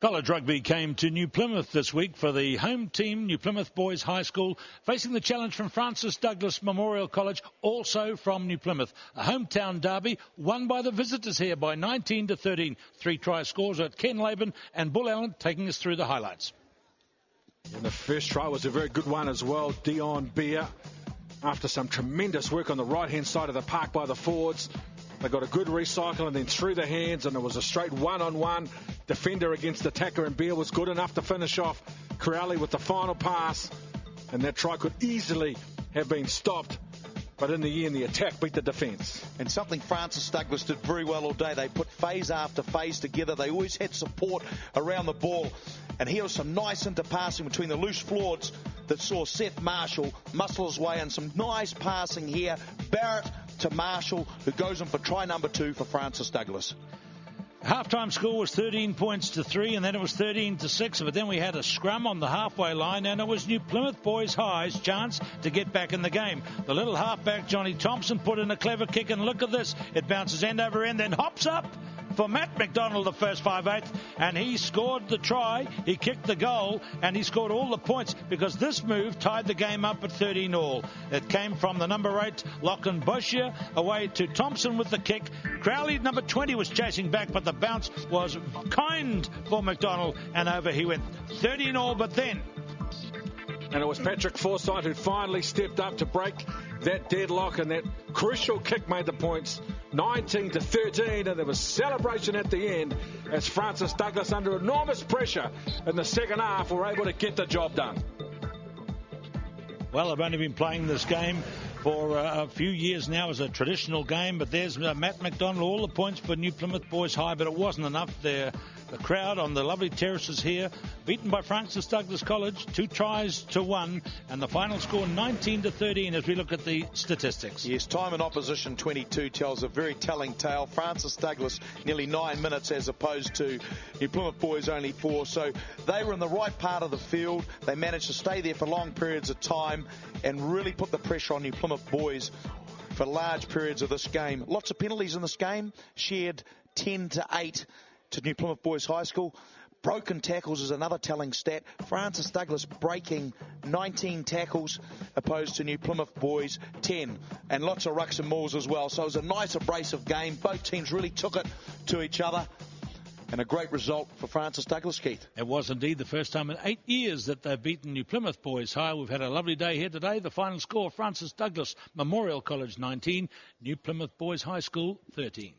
College rugby came to New Plymouth this week for the home team, New Plymouth Boys High School, facing the challenge from Francis Douglas Memorial College, also from New Plymouth. A hometown derby won by the visitors here by 19-13. 3 try scores at Ken Laban and Bull Allen, taking us through the highlights. And the first try was a very good one as well. Dion Beer, after some tremendous work on the right-hand side of the park by the forwards. They got a good recycle and then through the hands, and it was a straight one-on-one. Defender against attacker, and Beer was good enough to finish off Crowley with the final pass. And that try could easily have been stopped. But in the end, the attack beat the defence. And something Francis Douglas did very well all day. They put phase after phase together. They always had support around the ball. And here was some nice interpassing between the loose forwards that saw Seth Marshall muscle his way, and some nice passing here. Barrett to Marshall, who goes in for try number 2 for Francis Douglas. Half-time score was 13 points to 3, and then it was 13-6. But then we had a scrum on the halfway line, and it was New Plymouth Boys High's chance to get back in the game. The little halfback, Johnny Thompson, put in a clever kick, and look at this. It bounces end over end, then hops up for Matt McDonald, the first 5/8, and he scored the try, he kicked the goal, and he scored all the points because this move tied the game up at 13-all. It came from the number 8, Lachlan Boshier, away to Thompson with the kick. Crowley, number 20, was chasing back, but the bounce was kind for McDonald, and over he went. 13-all, but then... And it was Patrick Forsyth who finally stepped up to break that deadlock, and that crucial kick made the points 19-13, and there was celebration at the end as Francis Douglas, under enormous pressure in the second half, were able to get the job done. Well, I've only been playing this game for a few years now as a traditional game, but there's Matt McDonald, all the points for New Plymouth Boys High, but it wasn't enough there. The crowd on the lovely terraces here, beaten by Francis Douglas College, 2 tries to 1, and the final score 19-13 as we look at the statistics. Yes, time in opposition 22 tells a very telling tale. Francis Douglas nearly 9 minutes as opposed to New Plymouth Boys only 4, so they were in the right part of the field. They managed to stay there for long periods of time and really put the pressure on New Plymouth Boys for large periods of this game. Lots of penalties in this game, shared 10-8 to New Plymouth Boys High School. Broken tackles is another telling stat. Francis Douglas breaking 19 tackles opposed to New Plymouth Boys 10. And lots of rucks and mauls as well. So it was a nice abrasive game. Both teams really took it to each other. And a great result for Francis Douglas, Keith. It was indeed the first time in 8 years that they've beaten New Plymouth Boys High. We've had a lovely day here today. The final score, Francis Douglas Memorial College 19, New Plymouth Boys High School 13.